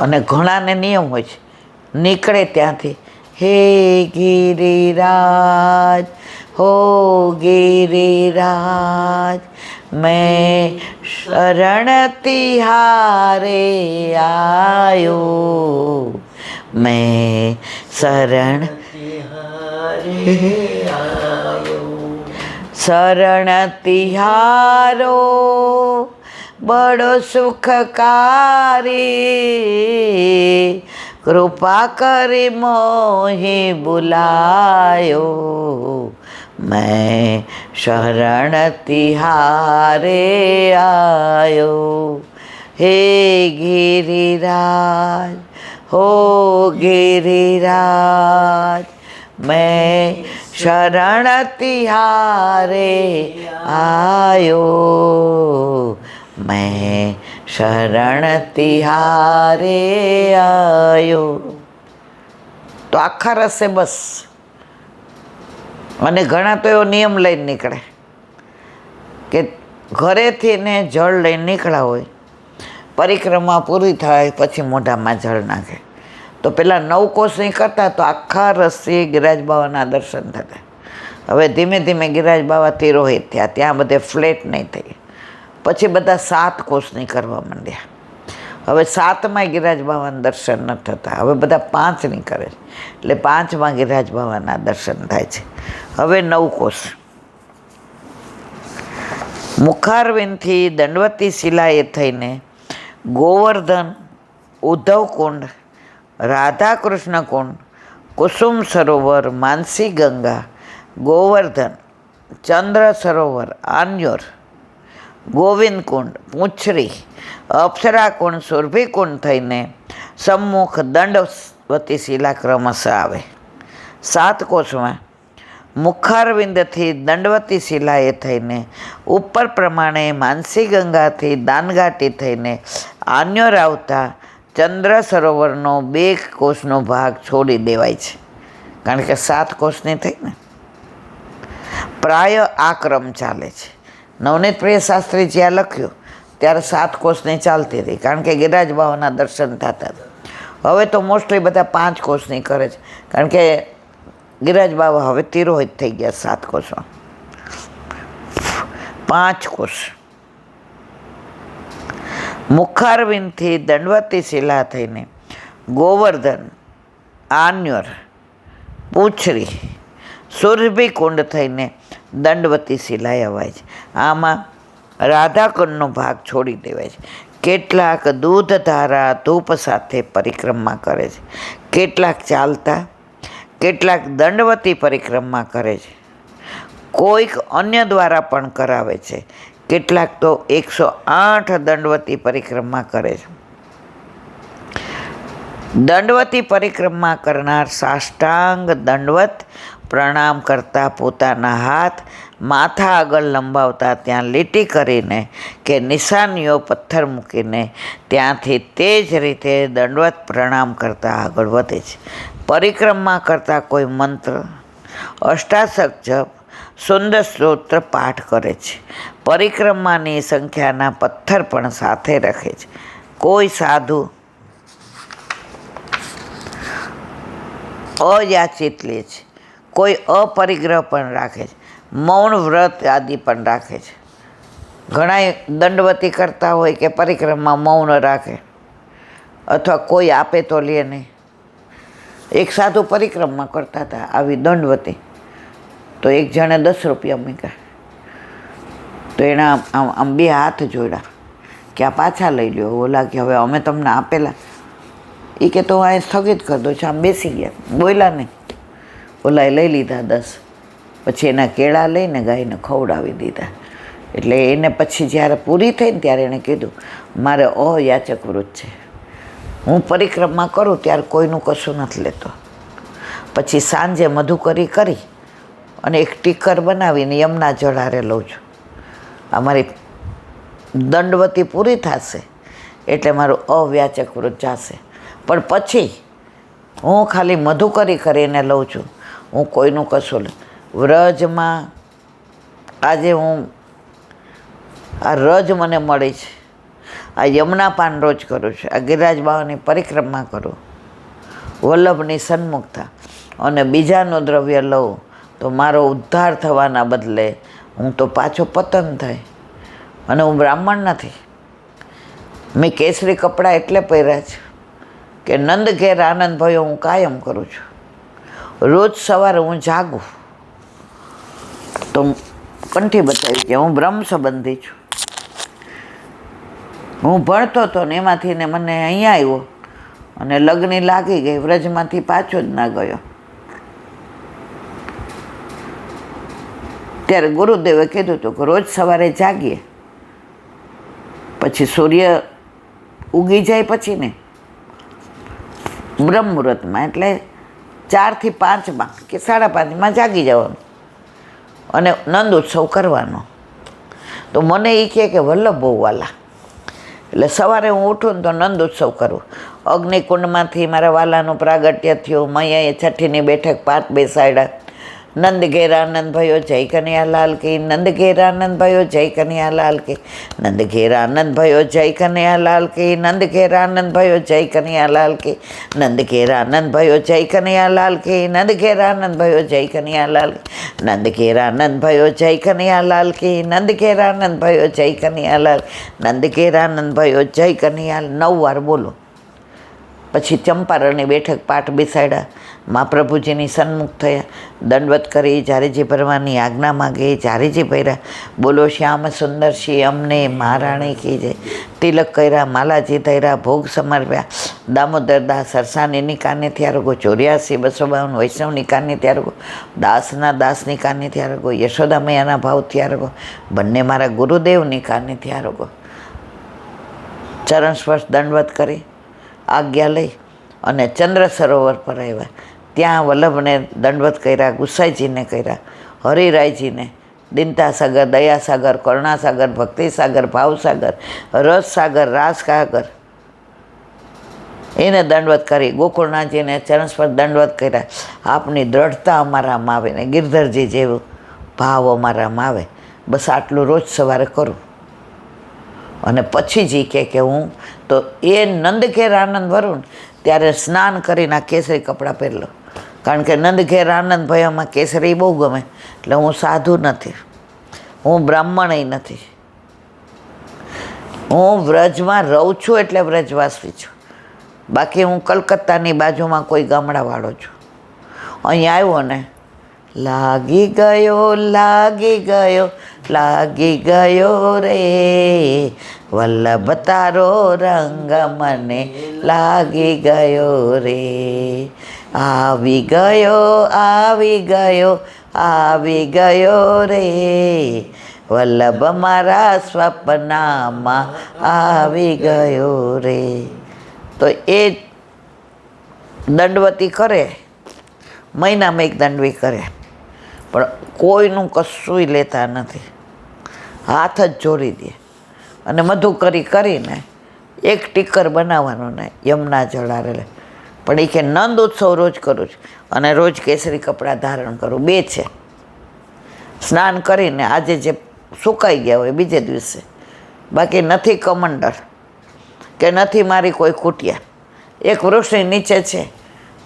અને ઘણાને નિયમ હોય છે, નીકળે ત્યાંથી હે ગિરિરાજ હો गिरिराज मैं शरण तिहारे आयो मैं शरण शरण तिहारो बड़ो सुखकारी कृपा करे मोहि बुलायो मैं शरण तिहारे आयो हे गिरिराज हो गिरिराज मैं शरण तिहारे आयो मैं शरण तिहारे आयो। તો આખા રસ્તે બસ, અને ઘણા તો એવો નિયમ લઈને નીકળે કે ઘરેથી ને જળ લઈને નીકળ્યા હોય, પરિક્રમા પૂરી થાય પછી મોઢામાં જળ નાખે. તો પેલા 9 કોસ નીકળતા તો આખા રસ્તે ગિરિરાજ બાવાના દર્શન થતા. હવે ધીમે ધીમે ગિરિરાજ બાવા તિરોહિત થયા, ત્યાં બધે ફ્લેટ નહીં થઈ, પછી બધા 7 કોસની કરવા માંડ્યા. હવે 7માં ગિરિરાજ બાવાના દર્શન ન થતા, હવે બધા 5ની કરે છે, એટલે 5માં ગિરિરાજ બાવાના દર્શન થાય છે. હવે 9 કોસ. મુખારવિંદથી દંડવતી શિલાએ થઈને ગોવર્ધન, ઉદ્ધવકુંડ, રાધાકૃષ્ણ કુંડ, કુસુમ સરોવર, માનસી ગંગા, ગોવર્ધન, ચંદ્ર સરોવર, આન્યોર, ગોવિંદ કુંડ, પૂંછરી, અપ્સરા કુંડ, સુરભી કુંડ થઈને સમ્મુખ દંડવતી શિલા ક્રમશઃ આવે. 7 કોષમાં મુખારવિંદથી દંડવતી શિલાએ થઈને ઉપર પ્રમાણે માનસી ગંગાથી દાનઘાટી થઈને આન્યોર આવતા ચંદ્ર સરોવરનો 2 કોષનો ભાગ છોડી દેવાય છે, કારણ કે 7 કોષની થઈ ને. પ્રાય આ ક્રમ ચાલે છે. નવનીત પ્રિય શાસ્ત્રી જ્યાં લખ્યું ત્યારે 7 કોષની ચાલતી રહી, કારણ કે ગિરિરાજ બાવાના દર્શન થતા હતા. હવે તો મોસ્ટલી બધા 5 કોષની કરે છે, કારણ કે ગિરિરાજ બાવા હવે તિરોહિત થઈ ગયા. 7 કોષમાં 5 કોષ. મુખારવિંદથી દંડવતી શિલા થઈને ગોવર્ધન, આન્યોર, પૂંછરી, સુરભી કુંડ થઈને દંડવતી શિલાએ અવાય છે. આમાં રાધાકુંડનો ભાગ છોડી દેવાય છે. કેટલાક દૂધધારા ધૂપ સાથે પરિક્રમા કરે છે, કેટલાક ચાલતા, કેટલાક દંડવતી પરિક્રમા કરે છે, કોઈક અન્ય દ્વારા પણ કરાવે છે, કેટલાક તો 108 દંડવતી પરિક્રમા કરે છે. દંડવતી પરિક્રમા કરનાર સાષ્ટાંગ દંડવત પ્રણામ કરતા પોતાના હાથ માથા આગળ લંબાવતા ત્યાં લીટી કરીને કે નિશાનીઓ પથ્થર મૂકીને ત્યાંથી તે જ રીતે દંડવત પ્રણામ કરતા આગળ વધે છે. પરિક્રમા કરતા કોઈ મંત્ર, અષ્ટાશક જપ, સુંદર સ્તોત્ર પાઠ કરે છે. પરિક્રમાની સંખ્યાના પથ્થર પણ સાથે રાખે છે. કોઈ સાધુ અયાચિત લે છે, કોઈ અપરિગ્રહ પણ રાખે છે, મૌન વ્રત આદિ પણ રાખે છે. ઘણા દંડવતી કરતા હોય કે પરિક્રમા મૌન રાખે, અથવા કોઈ આપે તો લે નહીં. એક સાધુ પરિક્રમા કરતા હતા આવી દંડવતી, તો એક જણે 10 રૂપિયા મૂક્યા, તો એના આમ 2 હાથ જોડ્યા કે આ પાછા લઈ લ્યો. ઓલા કે હવે અમે તમને આપેલા, એ કે તો અહીં સ્થગિત કરી દો છો. આમ બેસી ગયા, બોલ્યા નહીં. ઓલાએ લઈ લીધા 10, પછી એના કેળા લઈને ગાયને ખવડાવી દીધા. એટલે એને પછી જ્યારે પૂરી થઈ ને ત્યારે એણે કીધું મારે અયાચક વૃત્ત છે, હું પરિક્રમા કરું ત્યારે કોઈનું કશું નથી લેતો. પછી સાંજે મધુકરી કરી અને એક ટીકર બનાવીને યમના જળારે લઉં છું. અમારી દંડવતી પૂરી થશે એટલે મારું અવ્યાચક વૃત્ત જશે. પણ પછી હું ખાલી મધુકરી કરીને લઉં છું, હું કોઈનું કશું લે. વ્રજમાં આજે હું આ રજ મને મળી છે, આ યમુના પાન રોજ કરું છું, આ ગિરિરાજ બાવાની પરિક્રમા કરું, વલ્લભની સન્મુખતા, અને બીજાનું દ્રવ્ય લઉં તો મારો ઉદ્ધાર થવાના બદલે હું તો પાછો પતન થાય. અને હું બ્રાહ્મણ નથી. મેં કેસરી કપડાં એટલે પહેર્યા છે કે નંદ ઘેર આનંદ ભયો હું કાયમ કરું છું. રોજ સવારે હું જાગું તો કંઠી બતાવી કે હું બ્રહ્મ સંબંધી છું. હું ભણતો હતો ને એમાંથી ને મને અહીંયા આવ્યો અને લગ્ન લાગી ગઈ, વ્રજમાંથી પાછો જ ના ગયો. ત્યારે ગુરુદેવે કીધું હતું કે રોજ સવારે જાગીએ, પછી સૂર્ય ઉગી જાય પછી ને બ્રહ્મ મુહૂર્તમાં, એટલે 4 થી 5 કે 5:30 જાગી જવાનું અને નંદ ઉત્સવ કરવાનો. તો મને એ કહે કે વલ્લભ બહુ વાલા, એટલે સવારે હું ઉઠું ને તો નંદ ઉત્સવ કરું. અગ્નિકુંડમાંથી મારા વાલાનું પ્રાગટ્ય થયું, મૈયાએ છઠ્ઠીની બેઠક પાઠ બેસાડ્યા. નંદ ઘેર આનંદ ભયો જય કનૈયાલાલ કી, નંદ ઘેર આનંદ ભયો જય કનૈયાલાલ કી, નંદ ઘેર આનંદ ભયો જય કનૈયાલાલ કી, નંદ ઘેર આનંદ ભયો જય કનૈયાલાલ કી, નંદ ઘેર આનંદ ભયો જય કનૈયાલાલ કી, નંદ ઘેર આનંદ ભયો જય કનૈયાલાલ, નંદ ઘેર આનંદ ભયો જય કનૈયાલાલ કી, નંદ ઘેર આનંદ ભયો જય કનૈયાલાલ, નંદ ઘેર આનંદ ભયો જય કનૈયાલાલ. 9 વાર બોલો. પછી ચંપારણની બેઠક પાઠ બેસાડ્યા, મહાપ્રભુજીની સન્મુખ થયા, દંડવત કરી, જારીજી ભરવાની આજ્ઞા માગી, જારીજી ભર્યા, બોલો શ્યામ સુંદર શ્રી અમને મહારાણી કી જય, તિલક કર્યા, માલાજી ધર્યા, ભોગ સમર્પ્યા, દામોદર દાસ સરસાનીની કાનેથી આરોગો, 84-252 વૈષ્ણવની કાનેથી આરોગો, દાસના દાસની કાનેથી આરોગો, યશોદા મૈયાના ભાવથી આરોગો, બંને મારા ગુરુદેવની કાનેથી આરોગો. ચરણ સ્પર્શ દંડવત કરી આજ્ઞા લઈ અને ચંદ્ર સરોવર પર આવ્યા. ત્યાં વલ્લભને દંડવત કર્યા, ગુસાઈજીને કર્યા, હરિરાયજીને, દિનતાસાગર, દયાસાગર, કરુણાસાગર, ભક્તિસાગર, ભાવસાગર, રસસાગર, રાસસાગર, એને દંડવત કરી. ગોકુળનાથજીને ચરણ સ્પર્શ દંડવત કર્યા. આપની દ્રઢતા અમારામાં આવે ને ગિરધરજી જેવું ભાવ અમારામાં આવે. બસ આટલું રોજ સવારે કરું. અને પછી જ કે હું તો એ નંદ ઘેર આનંદ ભરું ત્યારે સ્નાન કરીને આ કેસરી કપડાં પહેરી લઉં. કારણ કે નંદ ઘેર આનંદ ભયામાં કેસરી બહુ ગમે. એટલે હું સાધુ નથી, હું બ્રાહ્મણય નથી, હું વ્રજમાં રહું છું એટલે વ્રજવાસી છું. બાકી હું કલકત્તાની બાજુમાં કોઈ ગામડાવાળો છું. અહીં આવ્યો ને લાગી ગયો લાગી ગયો લાગી ગયો રે વલ્લભ તારો રંગ મને લાગી ગયો રે, આવી ગયો આવી ગયો આવી ગયો રે વલ્લભ મારા સ્વપ્નમાં આવી ગયો રે. તો એ દંડવતી કરે, મહિનામાં એક દંડવી કરે, પણ કોઈનું કશુંય લેતા નથી, હાથ જ જોડી દે. અને મધુકરી કરીને એક ટીકર બનાવવાનું ને યમુના જળ આરેલે. પણ એ કે નંદ ઉત્સવ રોજ કરું છું અને રોજ કેસરી કપડાં ધારણ કરું. 2 છે. સ્નાન કરીને આજે જે સુકાઈ ગયા હોય બીજે દિવસે, બાકી નથી કમંડળ કે નથી મારી કોઈ કુટિયા. એક વૃક્ષની નીચે છે,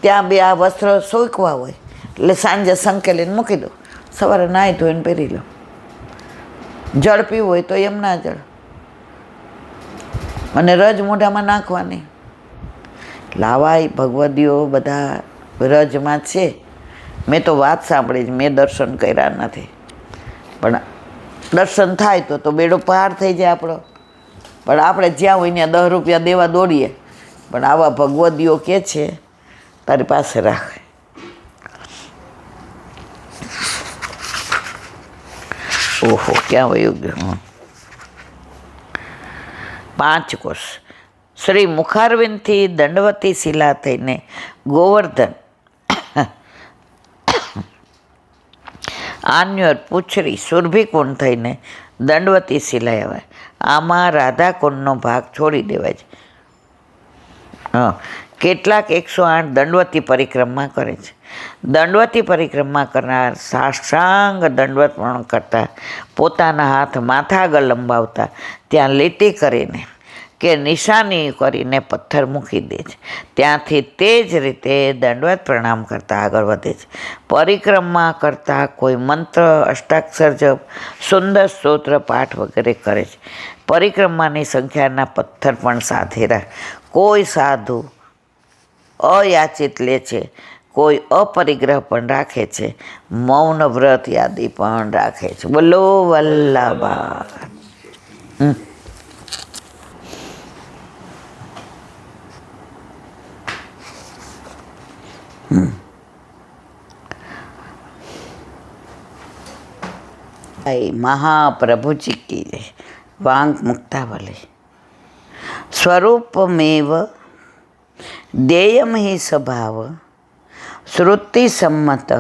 ત્યાં 2 આ વસ્ત્રો સૂકવા હોય એટલે સાંજે સંકેલીને મૂકી દો, સવારે નાહી ધોઈને પહેરી લો. જળ પીવું હોય તો યમુના જળ, અને રજ મોઢામાં નાખવાની. લાવાય ભગવદીઓ બધા રજમાં છે. મેં તો વાત સાંભળી જ, મેં દર્શન કર્યા નથી, પણ દર્શન થાય તો બેડો પાર થઈ જાય આપણો. પણ આપણે જ્યાં હોય ત્યાં 10 રૂપિયા દેવા દોડીએ, પણ આવા ભગવદીઓ કે છે તારી પાસે રાખે. ઓહો, ક્યાં વયું ગયું? 5 કોષ. શ્રી મુખારવિંદથી દંડવતી શિલા થઈને ગોવર્ધન, આન્યોર, પૂછરી, સુરભીકુંડ થઈને દંડવતી શિલા આવે. આમાં રાધાકુંડનો ભાગ છોડી દેવાય છે. કેટલાક 108 દંડવતી પરિક્રમા કરે છે. દંડવતી પરિક્રમા કરનાર સાષ્ટાંગ દંડવત પણ કરતા, પોતાના હાથ માથા આગળ લંબાવતા, ત્યાં લીટી કરીને કે નિશાની કરીને પથ્થર મૂકી દે છે. ત્યાંથી તે જ રીતે દંડવત પ્રણામ કરતાં આગળ વધે છે. પરિક્રમા કરતાં કોઈ મંત્ર, અષ્ટાક્ષર જપ, સુંદર સ્તોત્ર પાઠ વગેરે કરે છે. પરિક્રમાની સંખ્યાના પથ્થર પણ સાથે રાખ. કોઈ સાધુ અયાચિત લે છે, કોઈ અપરિગ્રહ પણ રાખે છે, મૌન વ્રત યાદી પણ રાખે છે. બોલો વલ્લભા. મહાપ્રભુજી કી જય. વાંગ મુક્તાવલી. સ્વરૂપમેવ દેયમ હિ સ્વભાવ શ્રુતિ સંમત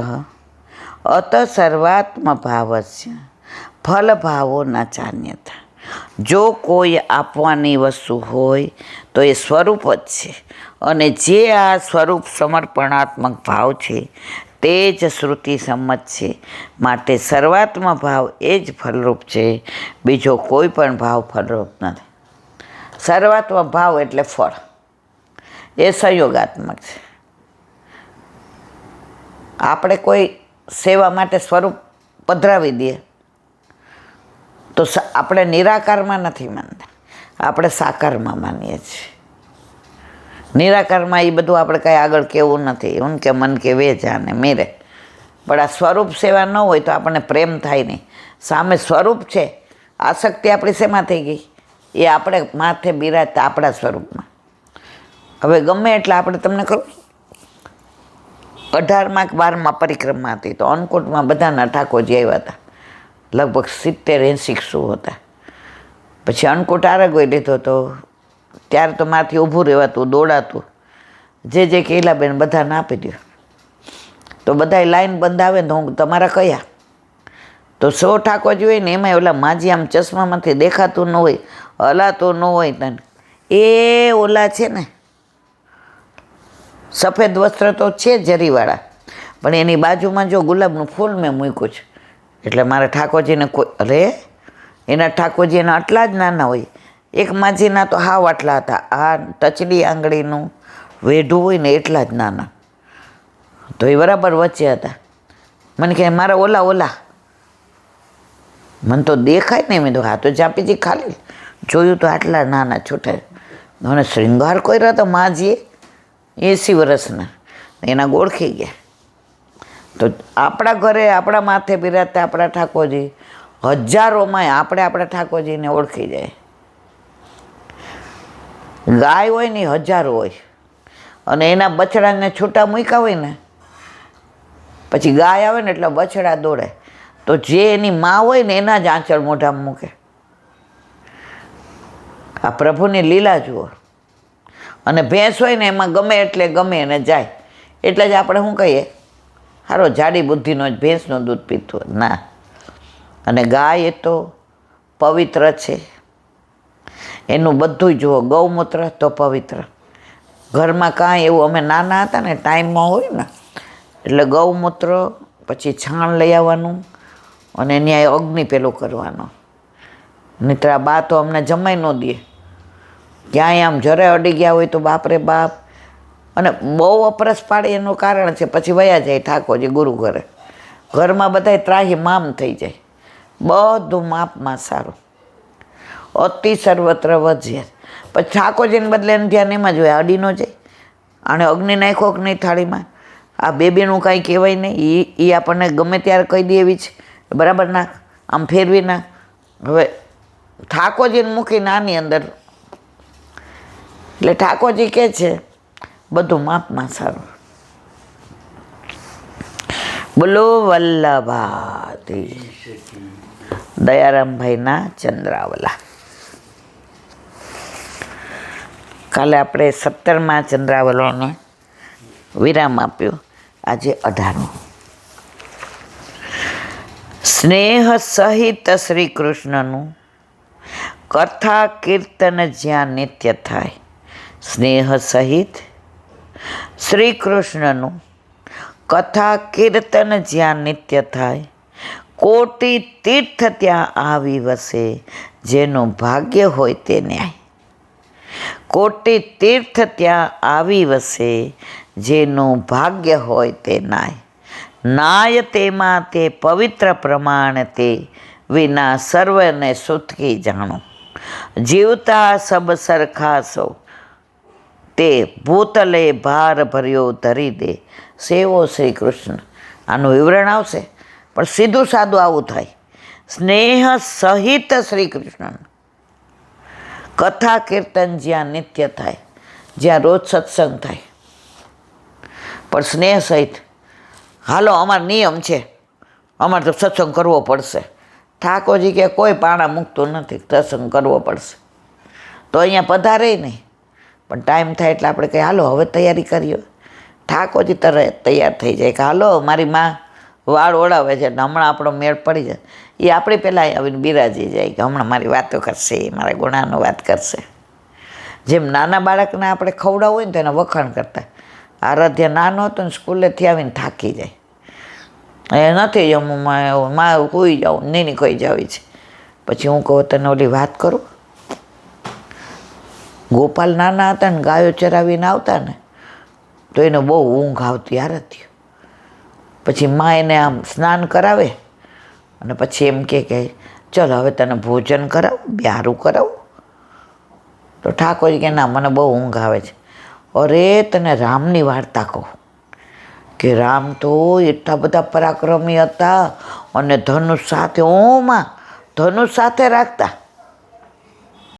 અત સર્વાત્મ ભાવસ્ય ફલભાવો ન ચાન્યતા. જો કોઈ આપવાની વસ્તુ હોય તો એ સ્વરૂપ જ છે, અને જે આ સ્વરૂપ સમર્પણાત્મક ભાવ છે તે જ શ્રુતિ સંમત છે. માટે સર્વાત્મ ભાવ એ જ ફલરૂપ છે, બીજો કોઈ પણ ભાવ ફલરૂપ નથી. સર્વાત્મ ભાવ એટલે ફળ, એ સંયોગાત્મક છે. આપણે કોઈ સેવા માટે સ્વરૂપ પધરાવી દઈએ તો આપણે નિરાકારમાં નથી માનતા, આપણે સાકારમાં માનીએ છીએ. નિરાકારમાં એ બધું આપણે કાંઈ આગળ કહેવું નથી, ઉનકે મન કે વે જાને મેરે. પણ આ સ્વરૂપ સેવા ન હોય તો આપણને પ્રેમ થાય નહીં. સામે સ્વરૂપ છે, આસક્તિ આપણી શેમાં થઈ ગઈ? એ આપણે માથે બિરાજતા આપણા સ્વરૂપમાં. હવે ગમે એટલે આપણે તમને કહું, 18માં કે 12માં પરિક્રમા હતી તો અન્નકૂટમાં બધાના ઠાકોરજી આવ્યા હતા, લગભગ 70-80 હતા. પછી અન્નકૂટ આરગોઈ લીધો તો ત્યારે તો મારાથી ઊભું રહેવાતું, દોડાતું. જે કેલાબેન બધાને આપી દો. તો બધા લાઈન બંધ આવે ને હું તમારા કયા? તો 100 ઠાકોરજી હોય ને એમાં ઓલા માજી આમ ચશ્મામાંથી દેખાતું ન હોય, હલાતું ન હોય તને, એ ઓલા છે ને સફેદ વસ્ત્ર તો છે જરીવાળા, પણ એની બાજુમાં જો ગુલાબનું ફૂલ મેં મૂક્યું છે. એટલે મારા ઠાકોરજીને કોઈ, અરે એના ઠાકોરજી એના આટલા જ નાના હોય. એક માજીના તો હાવ આટલા હતા, આ ટચલી આંગળીનું વેઢું હોય ને એટલા જ નાના. તો એ બરાબર વચ્ચે હતા. મને કહે મારા ઓલા મને તો દેખાય ને. મેં તો હા તો જાપીજી ખાલી જોયું તો આટલા નાના છોટા. મને શ્રૃંગાર કર્યો હતો માજીએ 80 વર્ષના, એના ઓળખી ગયા. તો આપણા ઘરે આપણા માથે બિરાજતા આપણા ઠાકોરજી હજારોમાં આપણે આપણા ઠાકોરજીને ઓળખી જાય. ગાય હોય ને 1000 હોય, અને એના બછડાને છૂટા મૂક્યા હોય ને, પછી ગાય આવે ને એટલે બછડા દોડે. તો જે એની માં હોય ને એના જ આંચળ મોઢામાં મૂકે. આ પ્રભુની લીલા જુઓ. અને ભેંસ હોય ને એમાં ગમે એટલે ગમે એને જાય. એટલે જ આપણે શું કહીએ, સારો જાડી બુદ્ધિનો જ ભેંસનું દૂધ પીતું. ના, અને ગાય એ તો પવિત્ર છે. એનું બધું જુઓ, ગૌમૂત્ર તો પવિત્ર. ઘરમાં કાંઈ એવું, અમે નાના હતા ને ટાઈમમાં હોય ને એટલે ગૌમૂત્ર, પછી છાણ લઈ આવવાનું અને ત્યાં અગ્નિ પેલો કરવાનો. નહીંતર આ બા તો અમને જમાઈ ન દે. ક્યાંય આમ જરાય અડી ગયા હોય તો બાપરે બાપ. અને બહુ અપરસ પાડે એનું કારણ છે, પછી વયા જાય ઠાકોરજી ગુરુ ઘરે. ઘરમાં બધાય ત્રાહી મામ થઈ જાય. બધું માપમાં સારું, અતિ સર્વત્ર વધે. પછી ઠાકોરજીને બદલે એને ધ્યાન એમાં જ હોય, અડી ન જાય. આણે અગ્નિ નાખ્યો કે નહીં થાળીમાં, આ બેબીનું કાંઈ કહેવાય નહીં. એ આપણને ગમે ત્યારે કહી દે એવી છે, બરાબર નાખ, આમ ફેરવી નાખ. હવે ઠાકોરજીને મૂકીને આની અંદર, એટલે ઠાકોરજી કહે છે બધું માપમાં સારું. બોલો વલ્લભાથી દયારામભાઈના ચંદ્રાવલા. કાલે આપણે 17માં ચંદ્રાવલોને વિરામ આપ્યો, આજે 18. સ્નેહ સહિત શ્રી કૃષ્ણનું કથા કીર્તન જ્યાં નિત્ય થાય. સ્નેહ સહિત શ્રી કૃષ્ણનું કથા કીર્તન જ્યાં નિત્ય થાય. કોટી તીર્થ ત્યાં આવી વસે, જેનું ભાગ્ય હોય તે ન્યાય. કોટી તીર્થ ત્યાં આવી વસે, જેનું ભાગ્ય હોય તે નાય. નાય તેમાં તે પવિત્ર પ્રમાણ તે, વિના સર્વને સુતકી જાણો. જીવતા સબ સરખા સૌ, તે ભૂતલે ભાર ભર્યો ધરી દે. સેવો શ્રી કૃષ્ણ. આનું વિવરણ આવશે, પણ સીધું સાદું આવું થાય. સ્નેહ સહિત શ્રી કૃષ્ણ. કથા કીર્તન જ્યાં નિત્ય થાય, જ્યાં રોજ સત્સંગ થાય, પણ સ્નેહ સહિત. હાલો અમારો નિયમ છે, અમારે તો સત્સંગ કરવો પડશે. ઠાકોરજી કે કોઈ પાણા મૂકતું નથી, સત્સંગ કરવો પડશે. તો અહીંયા પધારે નહીં, પણ ટાઈમ થાય એટલે આપણે કહીએ હાલો હવે તૈયારી કરીએ. ઠાકોરજી તરત તૈયાર થઈ જાય કે હાલો મારી માં વાળ ઓળાવે છે, હમણાં આપણો મેળ પડી જાય. એ આપણે પહેલાં આવીને બિરાજી જાય કે હમણાં મારી વાતો કરશે, મારા ગુણાનો વાત કરશે. જેમ નાના બાળકને આપણે ખવડાવવું હોય ને તો એના વખાણ કરતા. આરાધ્ય નાનો હતો ને સ્કૂલેથી આવીને થાકી જાય, એ નથી જમવું, માં કોઈ જાઉં નહીં કોઈ જાવી છે. પછી હું કહું તને ઓલી વાત કરું, ગોપાલ નાના હતા ને ગાયો ચરાવીને આવતા ને તો એને બહુ ઊંઘ આવતી આરાધ્ય. પછી માં એને આમ સ્નાન કરાવે અને પછી એમ કે ચલ હવે તને ભોજન કરાવું, બ્યારું કરાવું. તો ઠાકોરજી કે ના મને બહુ ઊંઘ આવે છે. અરે તને રામની વાર્તા કહું કે રામ તો એટલા બધા પરાક્રમી હતા અને ધનુષ સાથે, ઓમાં ધનુષ સાથે રાખતા.